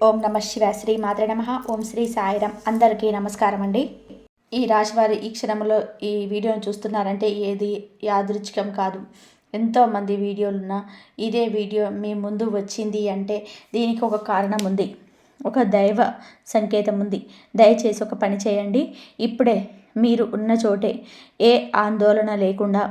ఓం నమ శివాయ. శ్రీ మాత్రే నమః. ఓం శ్రీ సాయిరాం. అందరికీ నమస్కారం అండి. ఈ రాశివారి ఈ క్షణంలో ఈ వీడియోని చూస్తున్నారంటే ఏది యాదృచ్ఛికం కాదు. ఎంతోమంది వీడియోలున్నా ఇదే వీడియో మీ ముందు వచ్చింది అంటే దీనికి ఒక కారణం ఉంది, ఒక దైవ సంకేతం ఉంది. దయచేసి ఒక పని చేయండి. ఇప్పుడే మీరు ఉన్న చోటే ఏ ఆందోళన లేకుండా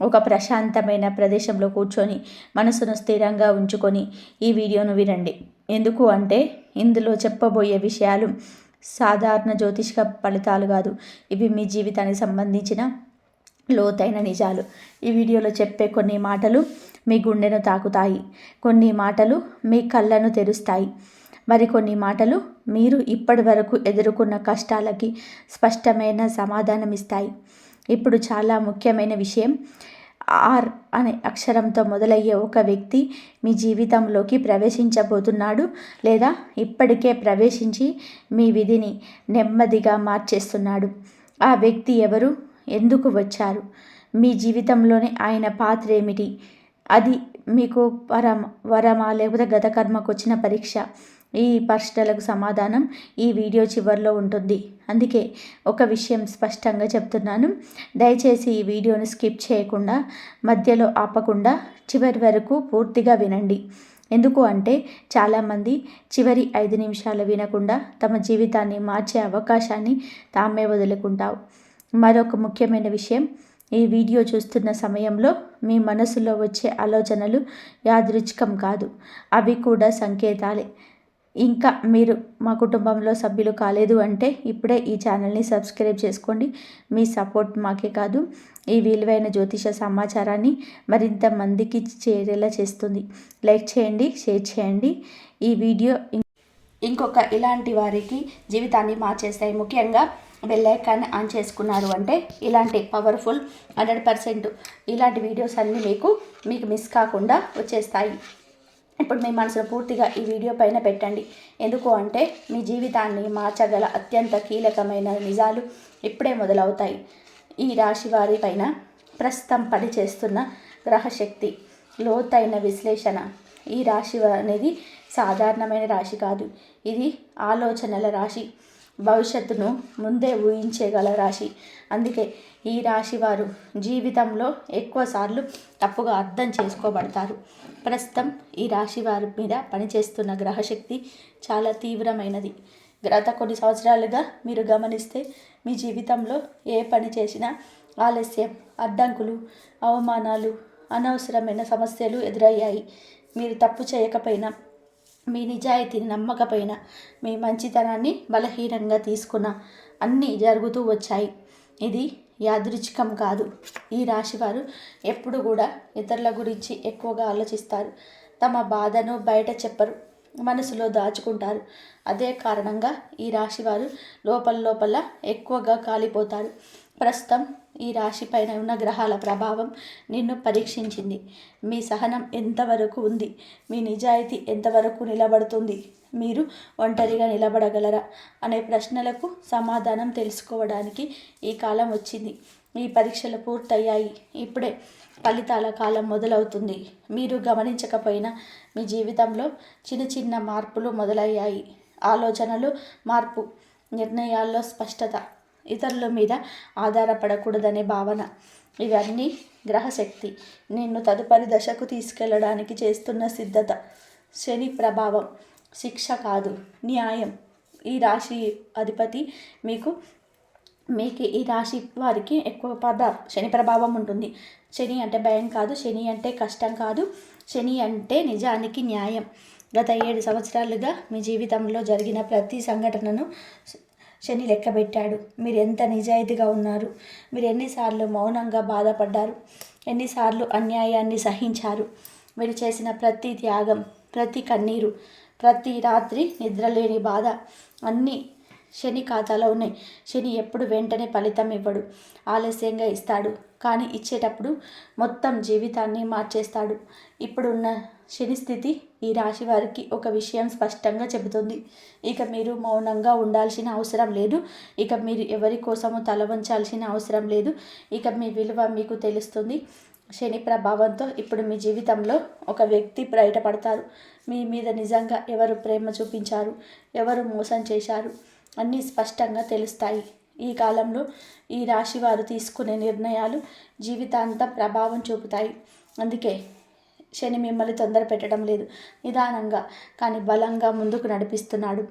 ఒక ప్రశాంతమైన ప్రదేశంలో కూర్చొని మనసును స్థిరంగా ఉంచుకొని ఈ వీడియోను వినండి. ఎందుకు అంటే ఇందులో చెప్పబోయే విషయాలు సాధారణ జ్యోతిష్క ఫలితాలు కాదు. ఇవి మీ జీవితానికి సంబంధించిన లోతైన నిజాలు. ఈ వీడియోలో చెప్పే కొన్ని మాటలు మీ గుండెను తాకుతాయి, కొన్ని మాటలు మీ కళ్ళను తెరుస్తాయి, మరికొన్ని మాటలు మీరు ఇప్పటి వరకు ఎదుర్కొన్న కష్టాలకి స్పష్టమైన సమాధానం ఇస్తాయి. ఇప్పుడు చాలా ముఖ్యమైన విషయం. ఆర్ అనే అక్షరంతో మొదలయ్యే ఒక వ్యక్తి మీ జీవితంలోకి ప్రవేశించబోతున్నాడు, లేదా ఇప్పటికే ప్రవేశించి మీ విధిని నెమ్మదిగా మార్చేస్తున్నాడు. ఆ వ్యక్తి ఎవరు, ఎందుకు వచ్చారు, మీ జీవితంలోని ఆయన పాత్ర ఏమిటి, అది మీకు వరమా లేకపోతే గత కర్మకు వచ్చిన పరీక్ష? ఈ ప్రశ్నలకు సమాధానం ఈ వీడియో చివరిలో ఉంటుంది. అందుకే ఒక విషయం స్పష్టంగా చెప్తున్నాను. దయచేసి ఈ వీడియోని స్కిప్ చేయకుండా, మధ్యలో ఆపకుండా చివరి వరకు పూర్తిగా వినండి. ఎందుకు అంటే చాలామంది చివరి 5 నిమిషాలు వినకుండా తమ జీవితాన్ని మార్చే అవకాశాన్ని తామే వదులుకుంటావు. మరొక ముఖ్యమైన విషయం, ఈ వీడియో చూస్తున్న సమయంలో మీ మనసులో వచ్చే ఆలోచనలు యాదృచ్ఛికం కాదు, అవి కూడా సంకేతాలే. ఇంకా మీరు మా కుటుంబంలో సభ్యులు కాలేదు అంటే ఇప్పుడే ఈ ఛానల్ని సబ్స్క్రైబ్ చేసుకోండి. మీ సపోర్ట్ మాకే కాదు, ఈ విలువైన జ్యోతిష సమాచారాన్ని మరింత మందికి చేరేలా చేస్తుంది. లైక్ చేయండి, షేర్ చేయండి. ఈ వీడియో ఇంకొక ఇలాంటి వారికి జీవితాన్ని మార్చేస్తాయి. ముఖ్యంగా బెల్ ఐకాన్ ఆన్ చేసుకున్నారు అంటే ఇలాంటి పవర్ఫుల్ 100% ఇలాంటి వీడియోస్ అన్నీ మీకు మిస్ కాకుండా వచ్చేస్తాయి. ఇప్పుడు మీ మనసును పూర్తిగా ఈ వీడియో పైన పెట్టండి. ఎందుకు అంటే మీ జీవితాన్ని మార్చగల అత్యంత కీలకమైన నిజాలు ఇప్పుడే మొదలవుతాయి. ఈ రాశి వారి పైన ప్రస్తుతం పనిచేస్తున్న గ్రహశక్తి లోతైన విశ్లేషణ. ఈ రాశి అనేది సాధారణమైన రాశి కాదు, ఇది ఆలోచనల రాశి, భవిష్యత్తును ముందే ఊహించగల రాశి. అందుకే ఈ రాశి వారు జీవితంలో ఎక్కువసార్లు తప్పుగా అర్థం చేసుకోబడతారు. ప్రస్తుతం ఈ రాశి వారి మీద పనిచేస్తున్న గ్రహశక్తి చాలా తీవ్రమైనది. గత కొన్ని సంవత్సరాలుగా మీరు గమనిస్తే మీ జీవితంలో ఏ పని చేసినా ఆలస్యం, అడ్డంకులు, అవమానాలు, అనవసరమైన సమస్యలు ఎదురయ్యాయి. మీరు తప్పు చేయకపోయినా, మీ నిజాయితీని నమ్మకపోయినా, మీ మంచితనాన్ని బలహీనంగా తీసుకున్న అన్నీ జరుగుతూ వచ్చాయి. ఇది యాదృచ్ఛికం కాదు. ఈ రాశివారు ఎప్పుడు కూడా ఇతరుల గురించి ఎక్కువగా ఆలోచిస్తారు. తమ బాధను బయట చెప్పరు, మనసులో దాచుకుంటారు. అదే కారణంగా ఈ రాశివారు లోపల ఎక్కువగా కాలిపోతారు. ప్రస్తుతం ఈ రాశి పైన ఉన్న గ్రహాల ప్రభావం నిన్ను పరీక్షించింది. మీ సహనం ఎంతవరకు ఉంది, మీ నిజాయితీ ఎంతవరకు నిలబడుతుంది, మీరు ఒంటరిగా నిలబడగలరా అనే ప్రశ్నలకు సమాధానం తెలుసుకోవడానికి ఈ కాలం వచ్చింది. ఈ పరీక్షలు పూర్తయ్యాయి, ఇప్పుడే ఫలితాల కాలం మొదలవుతుంది. మీరు గమనించకపోయినా మీ జీవితంలో చిన్న మార్పులు మొదలయ్యాయి. ఆలోచనలు మార్పు, నిర్ణయాల్లో స్పష్టత, ఇతరుల మీద ఆధారపడకూడదనే భావన, ఇవన్నీ గ్రహశక్తి నిన్ను తదుపరి దశకు తీసుకెళ్లడానికి చేస్తున్న సిద్ధత. శని ప్రభావం శిక్ష కాదు, న్యాయం. ఈ రాశి అధిపతి మీకు ఈ రాశి వారికి ఎక్కువ శని ప్రభావం ఉంటుంది. శని అంటే భయం కాదు, శని అంటే కష్టం కాదు, శని అంటే నిజానికి న్యాయం. గత 7 సంవత్సరాలుగా మీ జీవితంలో జరిగిన ప్రతి సంఘటనను శని లెక్కబెట్టాడు. మీరు ఎంత నిజాయితీగా ఉన్నారు, మీరు ఎన్నిసార్లు మౌనంగా బాధపడ్డారు, ఎన్నిసార్లు అన్యాయాన్ని సహించారు, మీరు చేసిన ప్రతి త్యాగం, ప్రతి కన్నీరు, ప్రతి రాత్రి నిద్రలేని బాధ అన్నీ శని ఖాతాలో ఉన్నాయి. శని ఎప్పుడు వెంటనే ఫలితం ఇవ్వడు, ఆలస్యంగా ఇస్తాడు. కానీ ఇచ్చేటప్పుడు మొత్తం జీవితాన్ని మార్చేస్తాడు. ఇప్పుడున్న శని స్థితి ఈ రాశి వారికి ఒక విషయం స్పష్టంగా చెబుతుంది. ఇక మీరు మౌనంగా ఉండాల్సిన అవసరం లేదు, ఇక మీరు ఎవరి కోసము తల వంచాల్సిన అవసరం లేదు, ఇక మీ విలువ మీకు తెలుస్తుంది. శని ప్రభావంతో ఇప్పుడు మీ జీవితంలో ఒక వ్యక్తి బయటపడతారు. మీ మీద నిజంగా ఎవరు ప్రేమ చూపించారు, ఎవరు మోసం చేశారు అన్నీ స్పష్టంగా తెలుస్తాయి. ఈ కాలంలో ఈ రాశి వారు తీసుకునే నిర్ణయాలు జీవితాంతం ప్రభావం చూపుతాయి. అందుకే శని మిమ్మల్ని తొందర పెట్టడం లేదు, నిదానంగా కానీ బలంగా ముందుకు నడిపిస్తున్నాడు.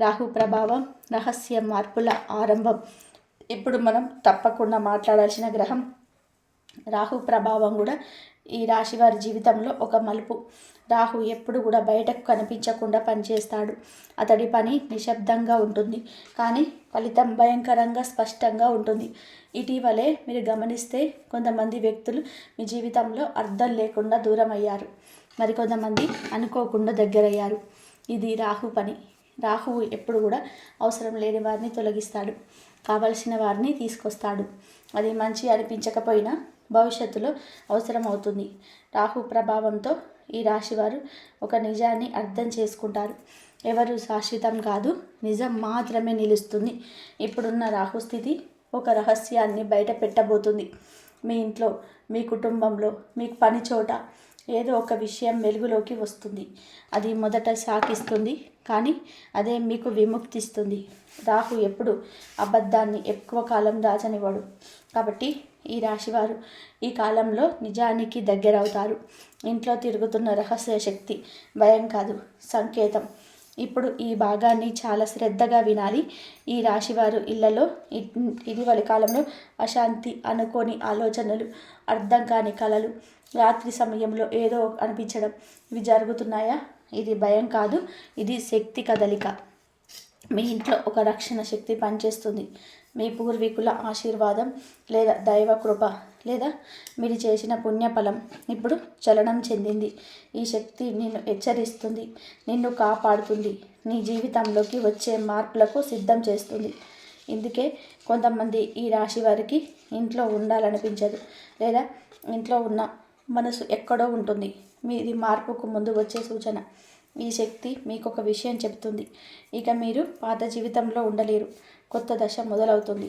రాహు ప్రభావం రహస్య మార్పుల ఆరంభం. ఇప్పుడు మనం తప్పకుండా మాట్లాడాల్సిన గ్రహం రాహు ప్రభావం కూడా ఈ రాశి వారి జీవితంలో ఒక మలుపు. రాహు ఎప్పుడు కూడా బయటకు కనిపించకుండా పనిచేస్తాడు. అతడి పని నిశ్శబ్దంగా ఉంటుంది, కానీ ఫలితం భయంకరంగా స్పష్టంగా ఉంటుంది. ఇటీవలే మీరు గమనిస్తే కొంతమంది వ్యక్తులు మీ జీవితంలో అర్థం లేకుండా దూరం అయ్యారు, మరికొంతమంది అనుకోకుండా దగ్గరయ్యారు. ఇది రాహు పని. రాహువు ఎప్పుడు కూడా అవసరం లేని వారిని తొలగిస్తాడు, కావలసిన వారిని తీసుకొస్తాడు. అది మంచి అనిపించకపోయినా భవిష్యత్తులో అవసరం అవుతుంది. రాహు ప్రభావంతో ఈ రాశివారు ఒక నిజాన్ని అర్థం చేసుకుంటారు. ఎవరు శాశ్వతం కాదు, నిజం మాత్రమే నిలుస్తుంది. ఇప్పుడున్న రాహు స్థితి ఒక రహస్యాన్ని బయట పెట్టబోతుంది. మీ ఇంట్లో, మీ కుటుంబంలో, మీ పని చోట ఏదో ఒక విషయం వెలుగులోకి వస్తుంది. అది మొదట సాకిస్తుంది, కానీ అదే మీకు విముక్తిస్తుంది. రాహు ఎప్పుడు అబద్ధాన్ని ఎక్కువ కాలం దాచనివ్వడు. కాబట్టి ఈ రాశివారు ఈ కాలంలో నిజానికి దగ్గరవుతారు. ఇంట్లో తిరుగుతున్న రహస్య శక్తి భయం కాదు, సంకేతం. ఇప్పుడు ఈ భాగాన్ని చాలా శ్రద్ధగా వినాలి. ఈ రాశివారు ఇళ్లలో ఇటీవలి కాలంలో అశాంతి, అనుకోని ఆలోచనలు, అర్థం కాని కలలు, రాత్రి సమయంలో ఏదో అనిపించడం, ఇవి జరుగుతున్నాయా? ఇది భయం కాదు, ఇది శక్తి కదలిక. మీ ఇంట్లో ఒక రక్షణ శక్తి పనిచేస్తుంది. మీ పూర్వీకుల ఆశీర్వాదం లేదా దైవ కృప లేదా మీరు చేసిన పుణ్యఫలం ఇప్పుడు చలనం చెందింది. ఈ శక్తి నిన్ను హెచ్చరిస్తుంది, నిన్ను కాపాడుతుంది, నీ జీవితంలోకి వచ్చే మార్పులకు సిద్ధం చేస్తుంది. ఇందుకే కొంతమంది ఈ రాశి వారికి ఇంట్లో ఉండాలనిపించదు, లేదా ఇంట్లో ఉన్న మనసు ఎక్కడో ఉంటుంది. మీది మార్పుకు ముందు వచ్చే సూచన. ఈ శక్తి మీకు ఒక విషయం చెబుతుంది, ఇక మీరు పాత జీవితంలో ఉండలేరు, కొత్త దశ మొదలవుతుంది.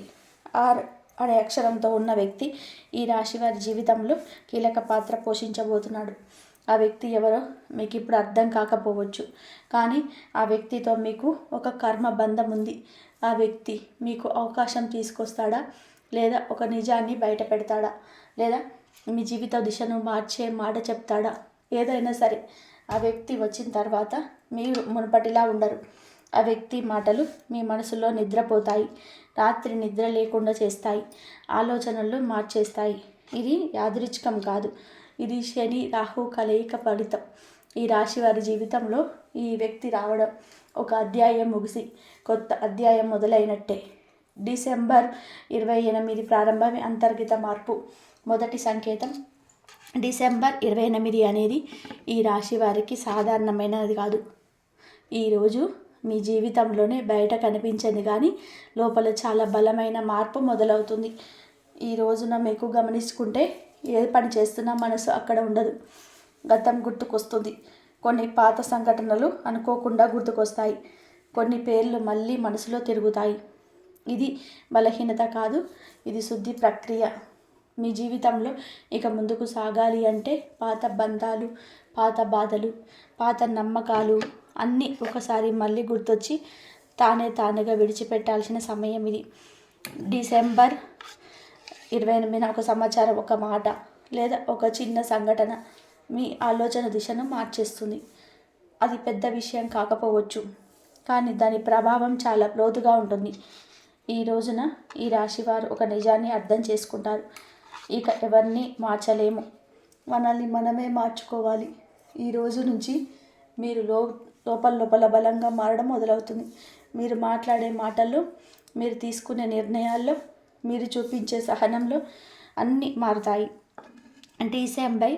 ఆర్ అనే అక్షరంతో ఉన్న వ్యక్తి ఈ రాశి వారి జీవితంలో కీలక పాత్ర పోషించబోతున్నాడు. ఆ వ్యక్తి ఎవరో మీకు ఇప్పుడు అర్థం కాకపోవచ్చు, కానీ ఆ వ్యక్తితో మీకు ఒక కర్మ బంధం ఉంది. ఆ వ్యక్తి మీకు అవకాశం తీసుకొస్తాడా, లేదా ఒక నిజాన్ని బయట పెడతాడా, లేదా మీ జీవిత దిశను మార్చే మాట చెప్తాడా? ఏదైనా సరే, ఆ వ్యక్తి వచ్చిన తర్వాత మీరు మునుపటిలా ఉండరు. ఆ వ్యక్తి మాటలు మీ మనసులో నిద్రపోతాయి, రాత్రి నిద్ర లేకుండా చేస్తాయి, ఆలోచనలు మార్చేస్తాయి. ఇది యాదృచ్ఛికం కాదు, ఇది శని రాహు కలయిక ఫలితం. ఈ రాశి వారి జీవితంలో ఈ వ్యక్తి రావడం ఒక అధ్యాయం ముగిసి కొత్త అధ్యాయం మొదలైనట్టే. డిసెంబర్ 28 ప్రారంభమే అంతర్గత మార్పు. మొదటి సంకేతం. డిసెంబర్ 28 అనేది ఈ రాశి వారికి సాధారణమైనది కాదు. ఈరోజు మీ జీవితంలోనే బయట కనిపించింది, కానీ లోపల చాలా బలమైన మార్పు మొదలవుతుంది. ఈ రోజున మీకు గమనించుకుంటే ఏ పని చేస్తున్నా మనసు అక్కడ ఉండదు. గతం గుర్తుకొస్తుంది, కొన్ని పాత సంఘటనలు అనుకోకుండా గుర్తుకొస్తాయి, కొన్ని పేర్లు మళ్ళీ మనసులో తిరుగుతాయి. ఇది బలహీనత కాదు, ఇది శుద్ధి ప్రక్రియ. మీ జీవితంలో ఇక ముందుకు సాగాలి అంటే పాత బంధాలు, పాత బాధలు, పాత నమ్మకాలు అన్నీ ఒకసారి మళ్ళీ గుర్తొచ్చి తానుగా విడిచిపెట్టాల్సిన సమయం ఇది. డిసెంబర్ 28 ఒక సమాచారం, ఒక మాట లేదా ఒక చిన్న సంఘటన మీ ఆలోచన దిశను మార్చేస్తుంది. అది పెద్ద విషయం కాకపోవచ్చు, కానీ దాని ప్రభావం చాలా లోతుగా ఉంటుంది. ఈ రోజున ఈ రాశివారు ఒక నిజాన్ని అర్థం చేసుకుంటారు. ఇక ఎవరిని మార్చలేము, మనల్ని మనమే మార్చుకోవాలి. ఈ రోజు నుంచి మీరు లోపల బలంగా మారడం మొదలవుతుంది. మీరు మాట్లాడే మాటల్లో, మీరు తీసుకునే నిర్ణయాల్లో, మీరు చూపించే సహనంలో అన్నీ మారుతాయి. డిసెంబర్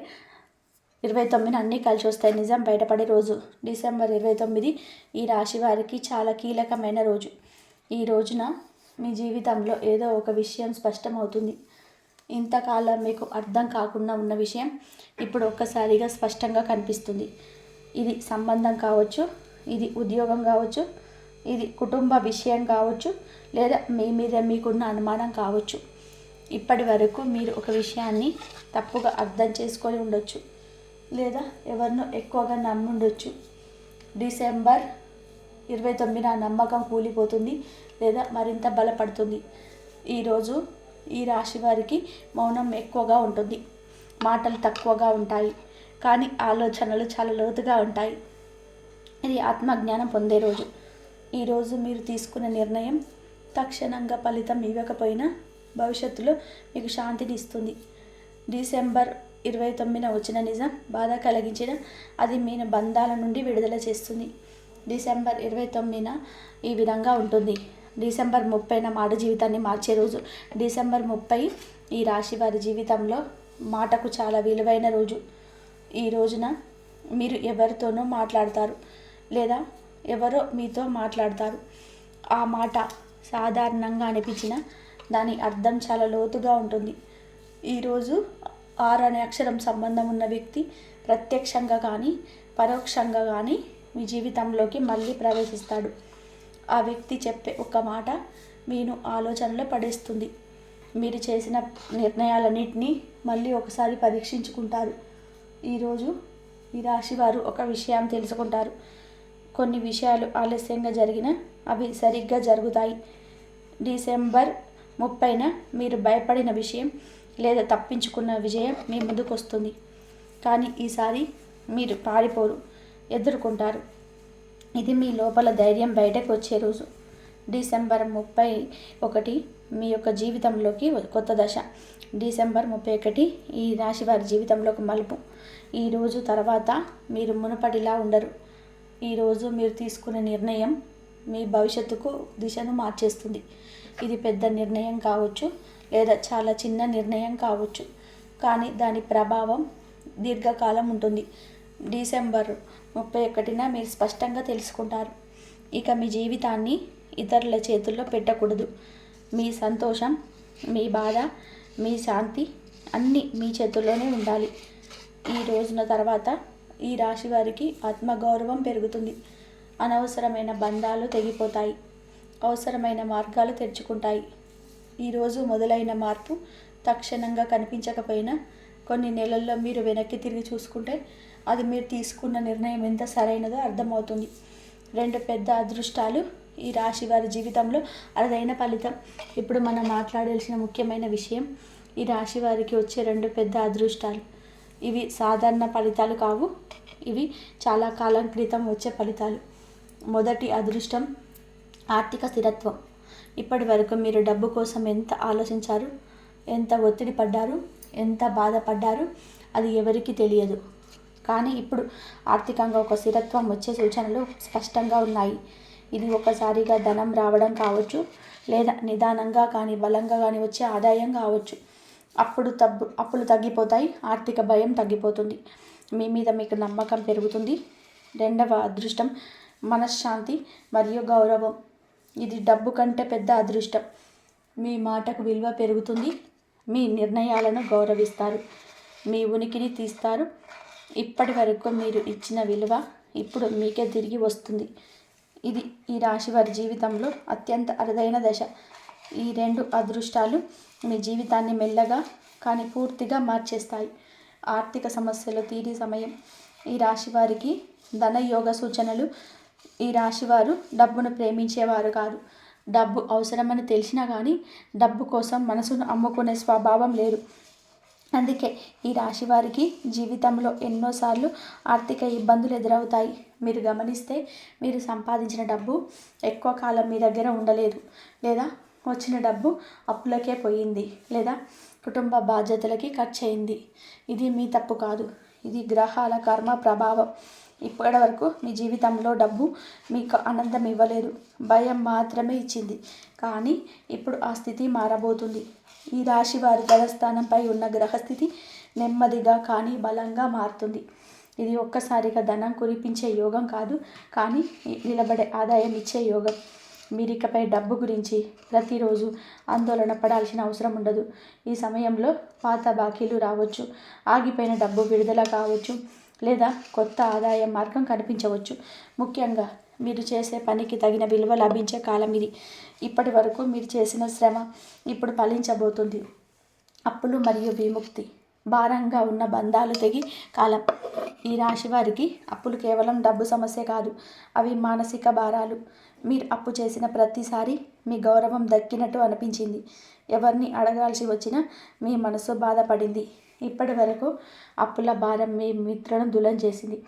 29 అన్నీ కలిసి వస్తాయి. నిజం బయటపడే రోజు డిసెంబర్ 29 ఈ రాశి వారికి చాలా కీలకమైన రోజు. ఈ రోజున మీ జీవితంలో ఏదో ఒక విషయం స్పష్టమవుతుంది. ఇంతకాలం మీకు అర్థం కాకుండా ఉన్న విషయం ఇప్పుడు ఒక్కసారిగా స్పష్టంగా కనిపిస్తుంది. ఇది సంబంధం కావచ్చు, ఇది ఉద్యోగం కావచ్చు, ఇది కుటుంబ విషయం కావచ్చు, లేదా మీ మీద మీకున్న అనుమానం కావచ్చు. ఇప్పటి వరకు మీరు ఒక విషయాన్ని తప్పుగా అర్థం చేసుకొని ఉండొచ్చు, లేదా ఎవరినో ఎక్కువగా నమ్మి ఉండొచ్చు. డిసెంబర్ 29 నమ్మకం కూలిపోతుంది లేదా మరింత బలపడుతుంది. ఈరోజు ఈ రాశి వారికి మౌనం ఎక్కువగా ఉంటుంది, మాటలు తక్కువగా ఉంటాయి, కానీ ఆలోచనలు చాలా లోతుగా ఉంటాయి. ఇది ఆత్మజ్ఞానం పొందే రోజు. ఈరోజు మీరు తీసుకున్న నిర్ణయం తక్షణంగా ఫలితం ఇవ్వకపోయినా భవిష్యత్తులో మీకు శాంతిని ఇస్తుంది. డిసెంబర్ 29 వచ్చిన నిజం బాధ కలిగించిన అది మీ బంధాల నుండి విడుదల చేస్తుంది. డిసెంబర్ 29 ఈ విధంగా ఉంటుంది. డిసెంబర్ 30 మాట జీవితాన్ని మార్చే రోజు. డిసెంబర్ 30 ఈ రాశి వారి జీవితంలో మాటకు చాలా విలువైన రోజు. ఈ రోజున మీరు ఎవరితోనో మాట్లాడతారు లేదా ఎవరో మీతో మాట్లాడతారు. ఆ మాట సాధారణంగా అనిపించిన దాని అర్థం చాలా లోతుగా ఉంటుంది. ఈరోజు 6 అనే అక్షరం సంబంధం ఉన్న వ్యక్తి ప్రత్యక్షంగా కానీ పరోక్షంగా కానీ మీ జీవితంలోకి మళ్ళీ ప్రవేశిస్తాడు. ఆ వ్యక్తి చెప్పే ఒక మాట మీను ఆలోచనలో పడేస్తుంది. మీరు చేసిన నిర్ణయాలన్నింటినీ మళ్ళీ ఒకసారి పరీక్షించుకుంటారు. ఈరోజు ఈ రాశి వారు ఒక విషయం తెలుసుకుంటారు. కొన్ని విషయాలు ఆలస్యంగా జరిగినా అవి సరిగ్గా జరుగుతాయి. డిసెంబర్ 30న మీరు భయపడిన విషయం లేదా తప్పించుకున్న విజయం మీ ముందుకు వస్తుంది. కానీ ఈసారి మీరు పారిపోరు, ఎదుర్కొంటారు. ఇది మీ లోపల ధైర్యం బయటకు వచ్చే రోజు. డిసెంబర్ 31 మీ యొక్క జీవితంలోకి కొత్త దశ. డిసెంబర్ 31 ఈ రాశి వారి జీవితంలో ఒక మలుపు. ఈరోజు తర్వాత మీరు మునుపటిలా ఉండరు. ఈరోజు మీరు తీసుకునే నిర్ణయం మీ భవిష్యత్తుకు దిశను మార్చేస్తుంది. ఇది పెద్ద నిర్ణయం కావచ్చు లేదా చాలా చిన్న నిర్ణయం కావచ్చు, కానీ దాని ప్రభావం దీర్ఘకాలం ఉంటుంది. డిసెంబర్ 31న మీరు స్పష్టంగా తెలుసుకుంటారు, ఇక మీ జీవితాన్ని ఇతరుల చేతుల్లో పెట్టకూడదు. మీ సంతోషం, మీ బాధ, మీ శాంతి అన్నీ మీ చేతుల్లోనే ఉండాలి. ఈ రోజున తర్వాత ఈ రాశి వారికి ఆత్మగౌరవం పెరుగుతుంది. అనవసరమైన బంధాలు తెగిపోతాయి, అవసరమైన మార్గాలు తెరుచుకుంటాయి. ఈరోజు మొదలైన మార్పు తక్షణంగా కనిపించకపోయినా కొన్ని నెలల్లో మీరు వెనక్కి తిరిగి చూసుకుంటే అది మీరు తీసుకున్న నిర్ణయం ఎంత సరైనదో అర్థమవుతుంది. 2 పెద్ద అదృష్టాలు ఈ రాశి వారి జీవితంలో అరుదైన ఫలితం. ఇప్పుడు మనం మాట్లాడాల్సిన ముఖ్యమైన విషయం ఈ రాశి వారికి వచ్చే 2 పెద్ద అదృష్టాలు. ఇవి సాధారణ ఫలితాలు కావు, ఇవి చాలా కాలం క్రితం వచ్చే ఫలితాలు. మొదటి అదృష్టం ఆర్థిక స్థిరత్వం. ఇప్పటి వరకు మీరు డబ్బు కోసం ఎంత ఆలోచించారు, ఎంత ఒత్తిడి పడ్డారు, ఎంత బాధపడ్డారు అది ఎవరికీ తెలియదు. కానీ ఇప్పుడు ఆర్థికంగా ఒక స్థిరత్వం వచ్చే సూచనలు స్పష్టంగా ఉన్నాయి. ఇది ఒకసారిగా ధనం రావడం కావచ్చు, లేదా నిదానంగా కానీ బలంగా కానీ వచ్చే ఆదాయం కావచ్చు. అప్పులు తగ్గిపోతాయి, ఆర్థిక భయం తగ్గిపోతుంది, మీ మీద మీకు నమ్మకం పెరుగుతుంది. 2వ అదృష్టం మనశ్శాంతి మరియు గౌరవం. ఇది డబ్బు కంటే పెద్ద అదృష్టం. మీ మాటకు విలువ పెరుగుతుంది, మీ నిర్ణయాలను గౌరవిస్తారు, మీ ఉనికిని తీస్తారు. ఇప్పటి వరకు మీరు ఇచ్చిన విలువ ఇప్పుడు మీకే తిరిగి వస్తుంది. ఇది ఈ రాశి వారి జీవితంలో అత్యంత అరుదైన దశ. ఈ 2 అదృష్టాలు మీ జీవితాన్ని మెల్లగా కానీ పూర్తిగా మార్చేస్తాయి. ఆర్థిక సమస్యలు తీరే సమయం. ఈ రాశి వారికి ధనయోగ సూచనలు. ఈ రాశివారు డబ్బును ప్రేమించేవారు కాదు. డబ్బు అవసరమని తెలిసినా కానీ డబ్బు కోసం మనసును అమ్ముకునే స్వభావం లేదు. అందుకే ఈ రాశి వారికి జీవితంలో ఎన్నోసార్లు ఆర్థిక ఇబ్బందులు ఎదురవుతాయి. మీరు గమనిస్తే మీరు సంపాదించిన డబ్బు ఎక్కువ కాలం మీ దగ్గర ఉండలేదు, లేదా వచ్చిన డబ్బు అప్పులకే పోయింది, లేదా కుటుంబ బాధ్యతలకి ఖర్చు అయింది. ఇది మీ తప్పు కాదు, ఇది గ్రహాల కర్మ ప్రభావం. ఇప్పటి వరకు మీ జీవితంలో డబ్బు మీకు ఆనందం ఇవ్వలేదు, భయం మాత్రమే ఇచ్చింది. కానీ ఇప్పుడు ఆ స్థితి మారబోతుంది. ఈ రాశి వారి గ్రహస్థానంపై ఉన్న గ్రహస్థితి నెమ్మదిగా కానీ బలంగా మారుతుంది. ఇది ఒక్కసారిగా ధనం కురిపించే యోగం కాదు, కానీ నిలబడే ఆదాయం ఇచ్చే యోగం. మీరికపై డబ్బు గురించి ప్రతిరోజు ఆందోళన పడాల్సిన అవసరం ఉండదు. ఈ సమయంలో పాత బాకీలు రావచ్చు, ఆగిపోయిన డబ్బు విడుదల కావచ్చు, లేదా కొత్త ఆదాయ మార్గం కనిపించవచ్చు. ముఖ్యంగా మీరు చేసే పనికి తగిన విలువ లభించే కాలం ఇది. ఇప్పటి వరకు మీరు చేసిన శ్రమ ఇప్పుడు ఫలించబోతుంది. అప్పులు మరియు విముక్తి. భారంగా ఉన్న బంధాలు తెగి కాలం. ఈ రాశి వారికి అప్పులు కేవలం డబ్బు సమస్య కాదు, అవి మానసిక భారాలు. మీరు అప్పు చేసిన ప్రతిసారి మీ గౌరవం దక్కినట్టు అనిపించింది. ఎవరిని అడగాల్సి వచ్చినా మీ మనసు బాధపడింది. ఇప్పటి వరకు అప్పుల భారం మీ మిత్రులను దులం చేసింది,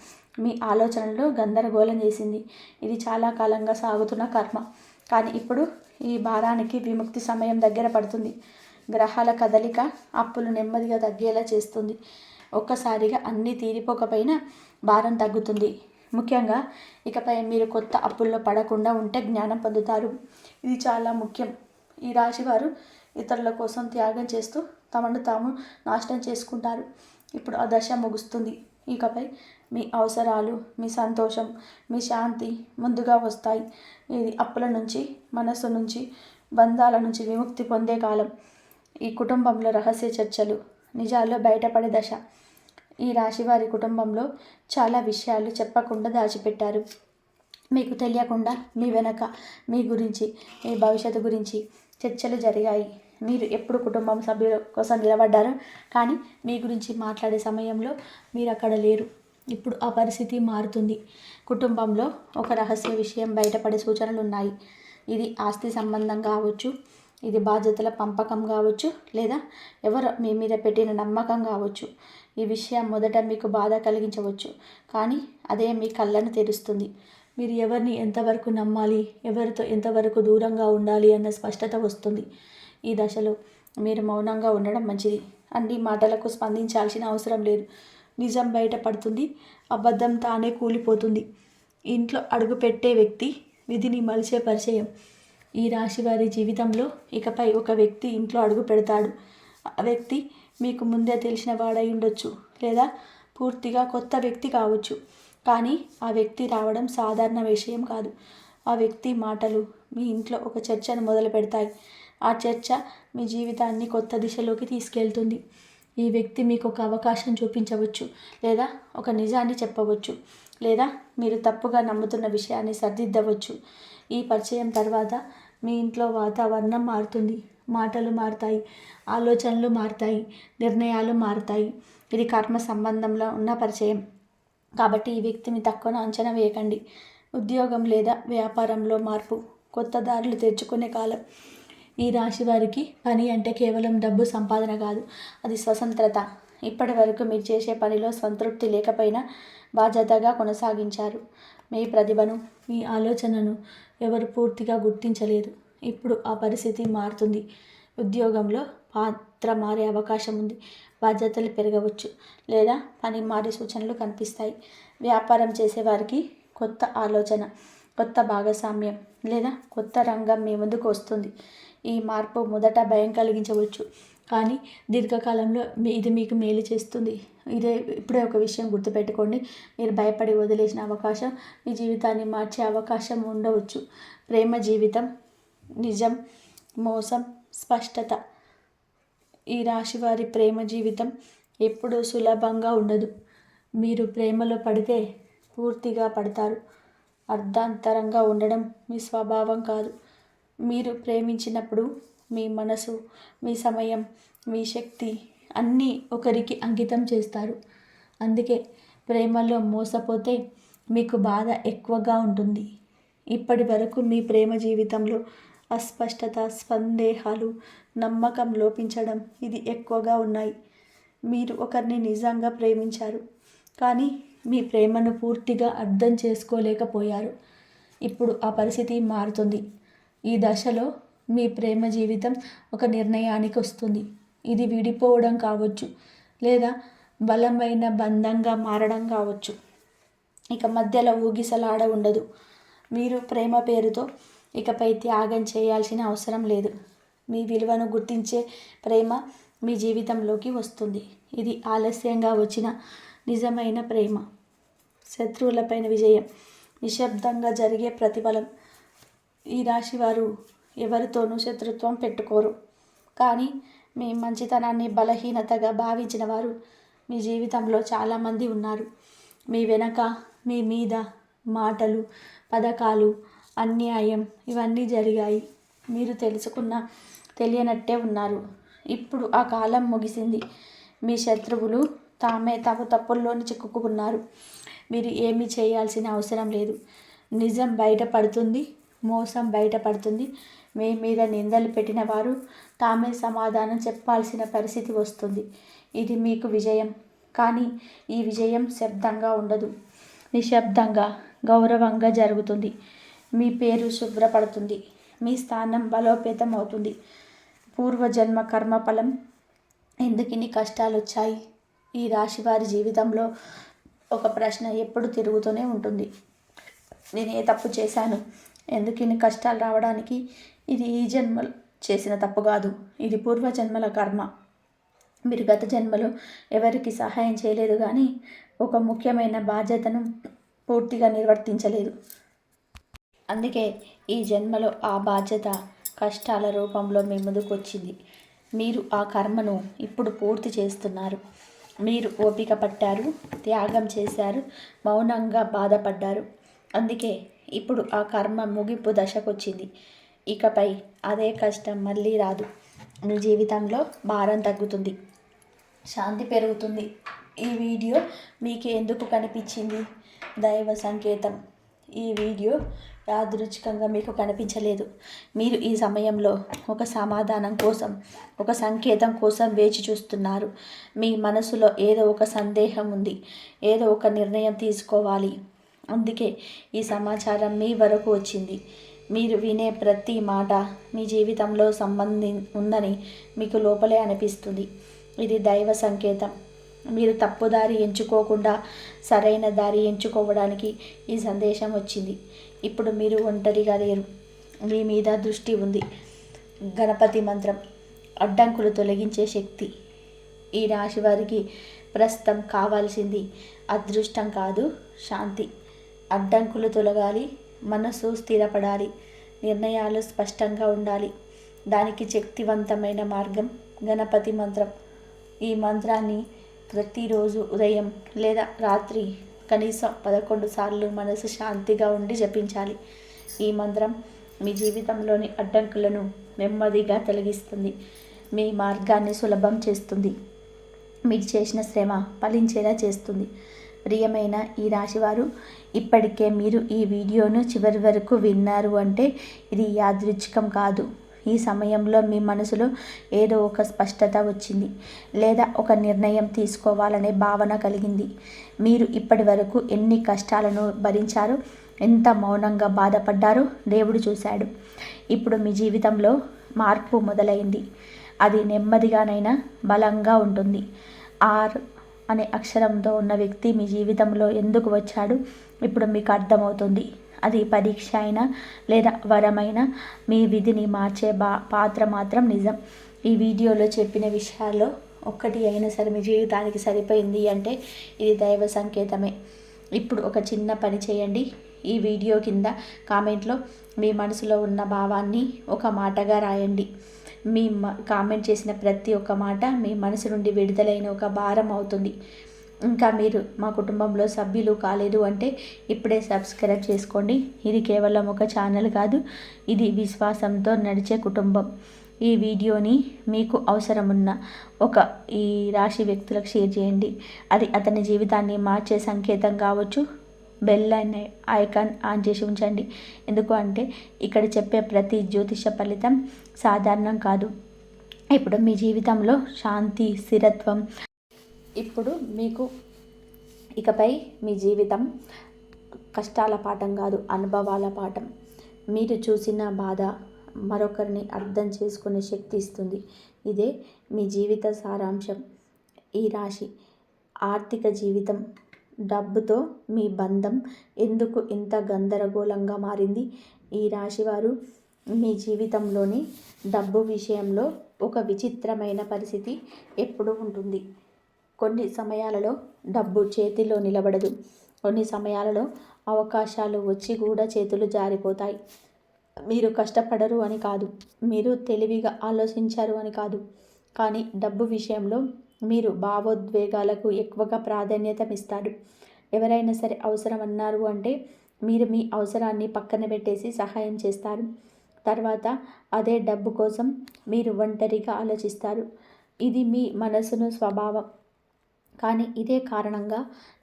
మీ ఆలోచనలు గందరగోళం చేసింది. ఇది చాలా కాలంగా సాగుతున్న కర్మ. కానీ ఇప్పుడు ఈ భారానికి విముక్తి సమయం దగ్గర పడుతుంది. గ్రహాల కదలిక అప్పులు నెమ్మదిగా తగ్గేలా చేస్తుంది. ఒక్కసారిగా అన్నీ తీరిపోకపోయినా భారం తగ్గుతుంది. ముఖ్యంగా ఇకపై మీరు కొత్త అప్పుల్లో పడకుండా ఉంటే జ్ఞానం పొందుతారు. ఇది చాలా ముఖ్యం. ఈ రాశివారు ఇతరుల కోసం త్యాగం చేస్తూ తమను తాము నాశనం చేసుకుంటారు. ఇప్పుడు ఆ దశ ముగుస్తుంది. ఇకపై మీ అవసరాలు, మీ సంతోషం, మీ శాంతి ముందుగా వస్తాయి. ఇది అప్పుల నుంచి, మనస్సు నుంచి, బంధాల నుంచి విముక్తి పొందే కాలం. ఈ కుటుంబంలో రహస్య చర్చలు, నిజాల్లో బయటపడే దశ. ఈ రాశివారి కుటుంబంలో చాలా విషయాలు చెప్పకుండా దాచిపెట్టారు. మీకు తెలియకుండా మీ వెనక మీ గురించి, మీ భవిష్యత్తు గురించి చర్చలు జరిగాయి. మీరు ఎప్పుడు కుటుంబం సభ్యుల కోసం నిలబడ్డారు, కానీ మీ గురించి మాట్లాడే సమయంలో మీరు అక్కడ లేరు. ఇప్పుడు ఆ పరిస్థితి మారుతుంది. కుటుంబంలో ఒక రహస్య విషయం బయటపడే సూచనలు ఉన్నాయి. ఇది ఆస్తి సంబంధం కావచ్చు, ఇది బాధ్యతల పంపకం కావచ్చు, లేదా ఎవరో మీ మీద పెట్టిన నమ్మకం కావచ్చు. ఈ విషయం మొదట మీకు బాధ కలిగించవచ్చు, కానీ అదే మీ కళ్ళను తెరుస్తుంది. మీరు ఎవరిని ఎంతవరకు నమ్మాలి, ఎవరితో ఎంతవరకు దూరంగా ఉండాలి అన్న స్పష్టత వస్తుంది. ఈ దశలో మీరు మౌనంగా ఉండడం మంచిది. అన్ని మాటలకు స్పందించాల్సిన అవసరం లేదు. నిజం బయటపడుతుంది, అబద్ధం తానే కూలిపోతుంది. ఇంట్లో అడుగుపెట్టే వ్యక్తి విధిని మలిచే పరిచయం. ఈ రాశి వారి జీవితంలో ఇకపై ఒక వ్యక్తి ఇంట్లో అడుగు పెడతాడు. ఆ వ్యక్తి మీకు ముందే తెలిసిన వాడై ఉండొచ్చు, లేదా పూర్తిగా కొత్త వ్యక్తి కావచ్చు. కానీ ఆ వ్యక్తి రావడం సాధారణ విషయం కాదు. ఆ వ్యక్తి మాటలు మీ ఇంట్లో ఒక చర్చను మొదలు పెడతాయి. ఆ చర్చ మీ జీవితాన్ని కొత్త దిశలోకి తీసుకెళ్తుంది. ఈ వ్యక్తి మీకు ఒక అవకాశం చూపించవచ్చు, లేదా ఒక నిజాన్ని చెప్పవచ్చు, లేదా మీరు తప్పుగా నమ్ముతున్న విషయాన్ని సరిదిద్దవచ్చు. ఈ పరిచయం తర్వాత మీ ఇంట్లో వాతావరణం మారుతుంది. మాటలు మారుతాయి, ఆలోచనలు మారుతాయి, నిర్ణయాలు మారుతాయి. ఇది కర్మ సంబంధంలో ఉన్న పరిచయం. కాబట్టి ఈ వ్యక్తిని తక్కువ అంచనా వేయకండి. ఉద్యోగం లేదా వ్యాపారంలో మార్పు, కొత్త దారులు తెరుచుకునే కాలం. ఈ రాశి వారికి పని అంటే కేవలం డబ్బు సంపాదన కాదు, అది స్వతంత్రత. ఇప్పటి వరకు మీరు చేసే పనిలో సంతృప్తి లేకపోయినా బాధ్యతగా కొనసాగించారు. మీ ప్రతిభను, మీ ఆలోచనను ఎవరు పూర్తిగా గుర్తించలేదు. ఇప్పుడు ఆ పరిస్థితి మారుతుంది. ఉద్యోగంలో పాత్ర మారే అవకాశం ఉంది, బాధ్యతలు పెరగవచ్చు, లేదా పని మారే సూచనలు కనిపిస్తాయి. వ్యాపారం చేసేవారికి కొత్త ఆలోచన, కొత్త భాగస్వామ్యం లేదా కొత్త రంగం మీ ముందుకు వస్తుంది. ఈ మార్పు మొదట భయం కలిగించవచ్చు, కానీ దీర్ఘకాలంలో ఇది మీకు మేలు చేస్తుంది. ఇప్పుడే ఒక విషయం గుర్తుపెట్టుకోండి. మీరు భయపడి వదిలేసిన అవకాశం మీ జీవితాన్ని మార్చే అవకాశం ఉండవచ్చు. ప్రేమ జీవితం, నిజం, మోసం, స్పష్టత. ఈ రాశివారి ప్రేమ జీవితం ఎప్పుడూ సులభంగా ఉండదు. మీరు ప్రేమలో పడితే పూర్తిగా పడతారు. అర్ధాంతరంగా ఉండడం మీ స్వభావం కాదు. మీరు ప్రేమించినప్పుడు మీ మనసు, మీ సమయం, మీ శక్తి అన్నీ ఒకరికి అంకితం చేస్తారు. అందుకే ప్రేమలో మోసపోతే మీకు బాధ ఎక్కువగా ఉంటుంది. ఇప్పటి వరకు మీ ప్రేమ జీవితంలో అస్పష్టత, సందేహాలు, నమ్మకం లోపించడం ఇది ఎక్కువగా ఉన్నాయి. మీరు ఒకరిని నిజంగా ప్రేమించారు, కానీ మీ ప్రేమను పూర్తిగా అర్థం చేసుకోలేకపోయారు. ఇప్పుడు ఆ పరిస్థితి మారుతుంది. ఈ దశలో మీ ప్రేమ జీవితం ఒక నిర్ణయానికి వస్తుంది. ఇది విడిపోవడం కావచ్చు, లేదా బలమైన బంధంగా మారడం కావచ్చు. ఇక మధ్యలో ఊగిసలాడ ఉండదు. మీరు ప్రేమ పేరుతో ఇకపై త్యాగం చేయాల్సిన అవసరం లేదు. మీ విలువను గుర్తించే ప్రేమ మీ జీవితంలోకి వస్తుంది. ఇది ఆలస్యంగా వచ్చిన నిజమైన ప్రేమ. శత్రువులపైన విజయం, నిశ్శబ్దంగా జరిగే ప్రతిఫలం. ఈ రాశివారు ఎవరితోనూ శత్రుత్వం పెట్టుకోరు, కానీ మీ మంచితనాన్ని బలహీనతగా భావించిన వారు మీ జీవితంలో చాలామంది ఉన్నారు. మీ వెనక, మీ మీద మాటలు, పథకాలు, అన్యాయం ఇవన్నీ జరిగాయి. మీరు తెలుసుకున్న తెలియనట్టే ఉన్నారు. ఇప్పుడు ఆ కాలం ముగిసింది. మీ శత్రువులు తామే తమ తప్పుల్లోని చిక్కుకున్నారు. మీరు ఏమీ చేయాల్సిన అవసరం లేదు. నిజం బయటపడుతుంది, మోసం బయటపడుతుంది. మీ మీద నిందలు పెట్టిన వారు తామే సమాధానం చెప్పాల్సిన పరిస్థితి వస్తుంది. ఇది మీకు విజయం. కానీ ఈ విజయం శబ్దంగా ఉండదు, నిశ్శబ్దంగా, గౌరవంగా జరుగుతుంది. మీ పేరు శుభ్రపడుతుంది, మీ స్థానం బలోపేతం అవుతుంది. పూర్వజన్మ కర్మఫలం. ఎందుకు ఇన్ని కష్టాలు వచ్చాయి? ఈ రాశి వారి జీవితంలో ఒక ప్రశ్న ఎప్పుడు తిరుగుతూనే ఉంటుంది. నేను ఏ తప్పు చేశాను? ఎందుకు ఇన్ని కష్టాలు రావడానికి? ఇది ఈ జన్మలో చేసిన తప్పు కాదు, ఇది పూర్వజన్మల కర్మ. మీరు గత జన్మలో ఎవరికి సహాయం చేయలేదు, కానీ ఒక ముఖ్యమైన బాధ్యతను పూర్తిగా నిర్వర్తించలేదు. అందుకే ఈ జన్మలో ఆ బాధ్యత కష్టాల రూపంలో మీ ముందుకు వచ్చింది. మీరు ఆ కర్మను ఇప్పుడు పూర్తి చేస్తున్నారు. మీరు ఓపిక పట్టారు, త్యాగం చేశారు, మౌనంగా బాధపడ్డారు. అందుకే ఇప్పుడు ఆ కర్మ ముగింపు దశకొచ్చింది. ఇకపై అదే కష్టం మళ్ళీ రాదు. మీ జీవితంలో భారం తగ్గుతుంది, శాంతి పెరుగుతుంది. ఈ వీడియో మీకు ఎందుకు కనిపించింది? దైవ సంకేతం. ఈ వీడియో యాదృచ్ఛికంగా మీకు కనిపించలేదు. మీరు ఈ సమయంలో ఒక సమాధానం కోసం, ఒక సంకేతం కోసం వేచి చూస్తున్నారు. మీ మనసులో ఏదో ఒక సందేహం ఉంది, ఏదో ఒక నిర్ణయం తీసుకోవాలి. అందుకే ఈ సమాచారం మీ వరకు వచ్చింది. మీరు వినే ప్రతి మాట మీ జీవితంలో సంబంధం ఉందని మీకు లోపలే అనిపిస్తుంది. ఇది దైవ సంకేతం. మీరు తప్పుదారి ఎంచుకోకుండా సరైన దారి ఎంచుకోవడానికి ఈ సందేశం వచ్చింది. ఇప్పుడు మీరు ఒంటరిగా లేరు, మీ మీద దృష్టి ఉంది. గణపతి మంత్రం, అడ్డంకులు తొలగించే శక్తి. ఈ రాశి వారికి ప్రస్తుతం కావాల్సింది అదృష్టం కాదు, శాంతి. అడ్డంకులు తొలగాలి, మనసు స్థిరపడాలి, నిర్ణయాలు స్పష్టంగా ఉండాలి. దానికి శక్తివంతమైన మార్గం గణపతి మంత్రం. ఈ మంత్రాన్ని ప్రతిరోజు ఉదయం లేదా రాత్రి కనీసం 11 సార్లు మనసు శాంతిగా ఉండి జపించాలి. ఈ మంత్రం మీ జీవితంలోని అడ్డంకులను నెమ్మదిగా తొలగిస్తుంది, మీ మార్గాన్ని సులభం చేస్తుంది, మీరు చేసిన శ్రమ ఫలించేలా చేస్తుంది. ప్రియమైన ఈ రాశివారు, ఇప్పటికే మీరు ఈ వీడియోను చివరి వరకు విన్నారు అంటే ఇది యాదృచ్ఛికం కాదు. ఈ సమయంలో మీ మనసులో ఏదో ఒక స్పష్టత వచ్చింది, లేదా ఒక నిర్ణయం తీసుకోవాలనే భావన కలిగింది. మీరు ఇప్పటి వరకు ఎన్ని కష్టాలను భరించారో, ఎంత మౌనంగా బాధపడ్డారో దేవుడు చూశాడు. ఇప్పుడు మీ జీవితంలో మార్పు మొదలైంది. అది నెమ్మదిగానైనా బలంగా ఉంటుంది. ఆర్ అనే అక్షరంతో ఉన్న వ్యక్తి మీ జీవితంలో ఎందుకు వచ్చాడు ఇప్పుడు మీకు అర్థమవుతుంది. అది పరీక్ష అయినా లేదా వరమైనా మీ విధిని మార్చే పాత్ర మాత్రం నిజం. ఈ వీడియోలో చెప్పిన విషయాల్లో ఒక్కటి అయినా సరే మీ జీవితానికి సరిపోయింది అంటే ఇది దైవ సంకేతమే. ఇప్పుడు ఒక చిన్న పని చేయండి. ఈ వీడియో కింద కామెంట్లో మీ మనసులో ఉన్న భావాన్ని ఒక మాటగా రాయండి. మీ కామెంట్ చేసిన ప్రతి ఒక్క మాట మీ మనసు నుండి విడుదలైన ఒక భారం అవుతుంది. ఇంకా మీరు మా కుటుంబంలో సభ్యులు కాలేదు అంటే ఇప్పుడే సబ్స్క్రైబ్ చేసుకోండి. ఇది కేవలం ఒక ఛానల్ కాదు, ఇది విశ్వాసంతో నడిచే కుటుంబం. ఈ వీడియోని మీకు అవసరమున్న ఈ రాశి వ్యక్తులకు షేర్ చేయండి. అది అతని జీవితాన్ని మార్చే సంకేతం కావచ్చు. బెల్ అనే ఐకాన్ ఆన్ చేసి ఉంచండి. ఎందుకు అంటే ఇక్కడ చెప్పే ప్రతి జ్యోతిష ఫలితం సాధారణం కాదు. ఇప్పుడు మీ జీవితంలో శాంతి, స్థిరత్వం. ఇప్పుడు మీకు ఇకపై మీ జీవితం కష్టాల పాఠం కాదు, అనుభవాల పాఠం. మీరు చూసిన బాధ మరొకరిని అర్థం చేసుకునే శక్తి ఇస్తుంది. ఇదే మీ జీవిత సారాంశం. ఈ రాశి ఆర్థిక జీవితం. డబ్బుతో మీ బంధం ఎందుకు ఇంత గందరగోళంగా మారింది? ఈ రాశివారు మీ జీవితంలోని డబ్బు విషయంలో ఒక విచిత్రమైన పరిస్థితి ఎప్పుడూ ఉంటుంది. కొన్ని సమయాలలో డబ్బు చేతిలో నిలబడదు. కొన్ని సమయాలలో అవకాశాలు వచ్చి కూడా చేతులు జారిపోతాయి. మీరు కష్టపడరు అని కాదు, మీరు తెలివిగా ఆలోచించారు అని కాదు, కానీ డబ్బు విషయంలో మీరు భావోద్వేగాలకు ఎక్కువగా ప్రాధాన్యత ఇస్తారు. ఎవరైనా సరే అవసరం అన్నారు అంటే మీరు మీ అవసరాన్ని పక్కన పెట్టేసి సహాయం చేస్తారు. తర్వాత అదే డబ్బు కోసం మీరు ఒంటరిగా ఆలోచిస్తారు. ఇది మీ మనసును స్వభావం. కానీ ఇదే కారణంగా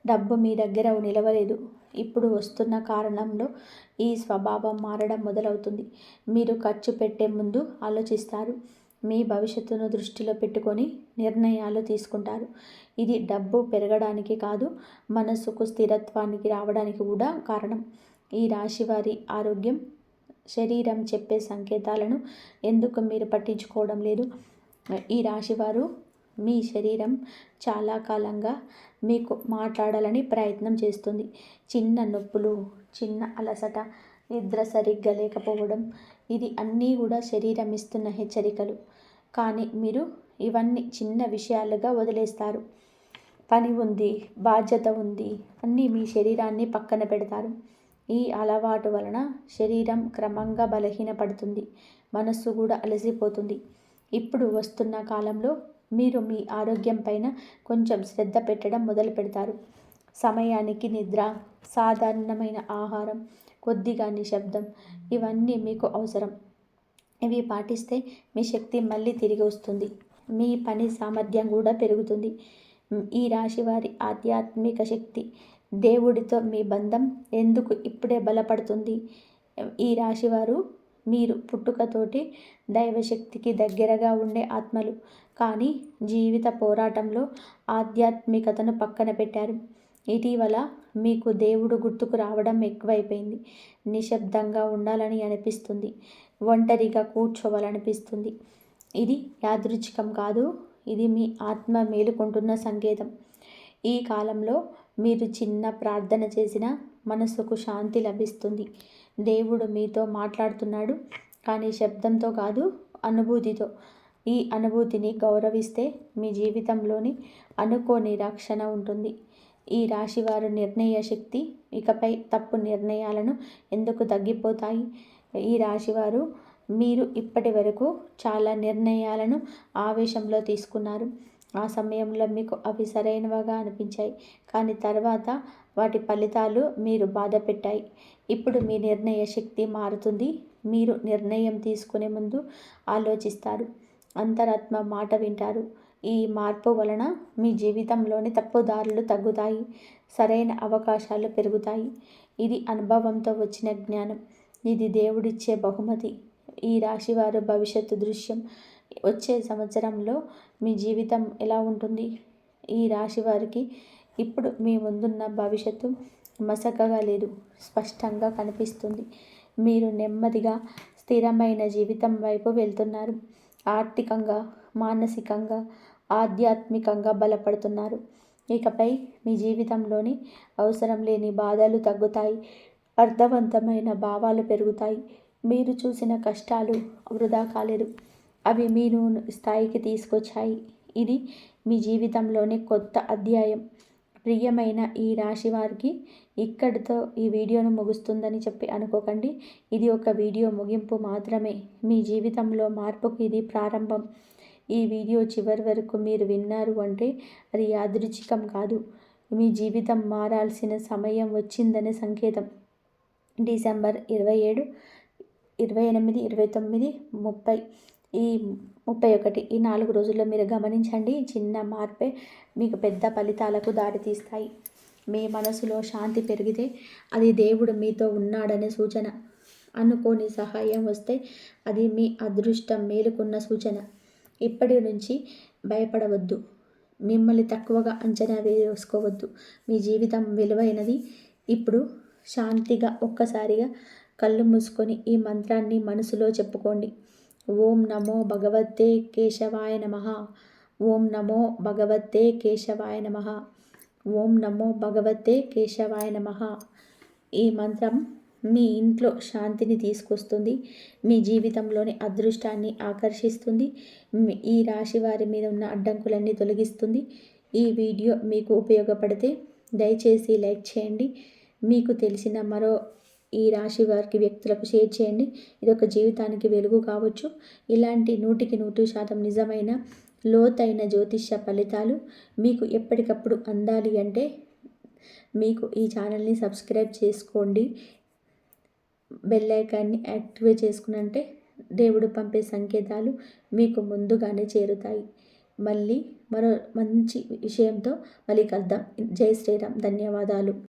డబ్బు మీ దగ్గర నిలవలేదు. ఇప్పుడు వస్తున్న కారణంలో ఈ స్వభావం మారడం మొదలవుతుంది. మీరు ఖర్చు పెట్టే ముందు ఆలోచిస్తారు. మీ భవిష్యత్తును దృష్టిలో పెట్టుకొని నిర్ణయాలు తీసుకుంటారు. ఇది డబ్బు పెరగడానికి కాదు, మనసుకు స్థిరత్వానికి రావడానికి కూడా కారణం. ఈ రాశివారి ఆరోగ్యం, శరీరం చెప్పే సంకేతాలను ఎందుకు మీరు పట్టించుకోవడం లేదు? ఈ రాశివారు మీ శరీరం చాలా కాలంగా మీకు మాట్లాడాలని ప్రయత్నం చేస్తుంది. చిన్న నొప్పులు, చిన్న అలసట, నిద్ర సరిగ్గా లేకపోవడం, ఇది అన్నీ కూడా శరీరం ఇస్తున్న హెచ్చరికలు. కానీ మీరు ఇవన్నీ చిన్న విషయాలుగా వదిలేస్తారు. పని ఉంది, బాధ్యత ఉంది, అన్నీ మీ శరీరాన్ని పక్కన పెడతారు. ఈ అలవాటు వలన శరీరం క్రమంగా బలహీనపడుతుంది, మనస్సు కూడా అలసిపోతుంది. ఇప్పుడు వస్తున్న కాలంలో మీరు మీ ఆరోగ్యం పైన కొంచెం శ్రద్ధ పెట్టడం మొదలు పెడతారు. సమయానికి నిద్ర, సాధారణమైన ఆహారం, కొద్దిగా నిశ్శబ్దం, ఇవన్నీ మీకు అవసరం. ఇవి పాటిస్తే మీ శక్తి మళ్ళీ తిరిగి వస్తుంది. మీ పని సామర్థ్యం కూడా పెరుగుతుంది. ఈ రాశివారి ఆధ్యాత్మిక శక్తి, దేవుడితో మీ బంధం ఎందుకు ఇప్పుడే బలపడుతుంది? ఈ రాశివారు మీరు పుట్టుకతోటి దైవశక్తికి దగ్గరగా ఉండే ఆత్మలు. కానీ జీవిత పోరాటంలో ఆధ్యాత్మికతను పక్కన పెట్టారు. ఇటీవల మీకు దేవుడు గుర్తుకు రావడం ఎక్కువైపోయింది. నిశ్శబ్దంగా ఉండాలని అనిపిస్తుంది, ఒంటరిగా కూర్చోవాలనిపిస్తుంది. ఇది యాదృచ్ఛికం కాదు, ఇది మీ ఆత్మ మేలుకుంటున్న సంకేతం. ఈ కాలంలో మీరు చిన్న ప్రార్థన చేసినా మనసుకు శాంతి లభిస్తుంది. దేవుడు మీతో మాట్లాడుతున్నాడు, కానీ శబ్దంతో కాదు, అనుభూతితో. ఈ అనుభూతిని గౌరవిస్తే మీ జీవితంలోని అనుకోని రక్షణ ఉంటుంది. ఈ రాశివారు నిర్ణయ శక్తి, ఇకపై తప్పు నిర్ణయాలను ఎందుకు తగ్గిపోతాయి? ఈ రాశివారు మీరు ఇప్పటి వరకు చాలా నిర్ణయాలను ఆవేశంలో తీసుకున్నారు. ఆ సమయంలో మీకు అవి సరైనవిగా అనిపించాయి, కానీ తర్వాత వాటి ఫలితాలు మీరు బాధ పెట్టాయి. ఇప్పుడు మీ నిర్ణయ శక్తి మారుతుంది. మీరు నిర్ణయం తీసుకునే ముందు ఆలోచిస్తారు, అంతరాత్మ మాట వింటారు. ఈ మార్పు వలన మీ జీవితంలోని తప్పుదారులు తగ్గుతాయి, సరైన అవకాశాలు పెరుగుతాయి. ఇది అనుభవంతో వచ్చిన జ్ఞానం. ఇది దేవుడిచ్చే బహుమతి. ఈ రాశివారు భవిష్యత్తు దృశ్యం, వచ్చే సంవత్సరంలో మీ జీవితం ఎలా ఉంటుంది? ఈ రాశివారికి ఇప్పుడు మీ ముందున్న భవిష్యత్తు మసకగా లేదు, స్పష్టంగా కనిపిస్తుంది. మీరు నెమ్మదిగా స్థిరమైన జీవితం వైపు వెళ్తున్నారు. ఆర్థికంగా, మానసికంగా, ఆధ్యాత్మికంగా బలపడుతున్నారు. ఇకపై మీ జీవితంలోని అవసరం లేని బాధలు తగ్గుతాయి, అర్థవంతమైన భావాలు పెరుగుతాయి. మీరు చూసిన కష్టాలు వృధా కాలేదు, అవి మీరు స్థాయికి తీసుకొచ్చాయి. ఇది మీ జీవితంలోని కొత్త అధ్యాయం. ప్రియమైన ఈ రాశి వారికి ఇక్కడితో ఈ వీడియోను ముగుస్తుందని చెప్పి అనుకోకండి. ఇది ఒక వీడియో ముగింపు మాత్రమే. మీ జీవితంలో మార్పుకు ఇది ప్రారంభం. ఈ వీడియో చివరి వరకు మీరు విన్నారు అంటే అది యాదృచ్ఛికం కాదు, మీ జీవితం మారాల్సిన సమయం వచ్చిందనే సంకేతం. డిసెంబర్ 27, 28, 29, 30 ఈ 31 ఈ 4 రోజుల్లో మీరు గమనించండి. చిన్న మార్పే మీకు పెద్ద ఫలితాలకు దారితీస్తాయి. మీ మనసులో శాంతి పెరిగితే అది దేవుడు మీతో ఉన్నాడనే సూచన. అనుకోని సహాయం వస్తే అది మీ అదృష్టం మేలుకున్న సూచన. ఇప్పటి నుంచి భయపడవద్దు, మిమ్మల్ని తక్కువగా అంచనా వేసుకోవద్దు. మీ జీవితం విలువైనది. ఇప్పుడు శాంతిగా ఒక్కసారిగా కళ్ళు మూసుకొని ఈ మంత్రాన్ని మనసులో చెప్పుకోండి. ఓం నమో భగవతే కేశవాయ నమః. ఓం నమో భగవతే కేశవాయ నమః. ఓం నమో భగవతే కేశవాయ నమః. ఈ మంత్రం మీ ఇంట్లో శాంతిని తీసుకొస్తుంది, మీ జీవితంలోని అదృష్టాన్ని ఆకర్షిస్తుంది, ఈ రాశి వారి మీద ఉన్న అడ్డంకులన్నీ తొలగిస్తుంది. ఈ వీడియో మీకు ఉపయోగపడితే దయచేసి లైక్ చేయండి. మీకు తెలిసిన మరో ఈ రాశి వారికి వ్యక్తులకు షేర్ చేయండి. ఇది ఒక జీవితానికి వెలుగు కావచ్చు. ఇలాంటి 100% నిజమైన లోతైన జ్యోతిష్య ఫలితాలు మీకు ఎప్పటికప్పుడు అందాలి అంటే మీకు ఈ ఛానల్ని సబ్స్క్రైబ్ చేసుకోండి. బెల్ ఐకాన్ని యాక్టివేట్ చేసుకున్నంటే దేవుడు పంపే సంకేతాలు మీకు ముందుగానే చేరుతాయి. మళ్ళీ మరో మంచి విషయంతో మళ్ళీ కలుద్దాం. జై శ్రీరామ్. ధన్యవాదాలు.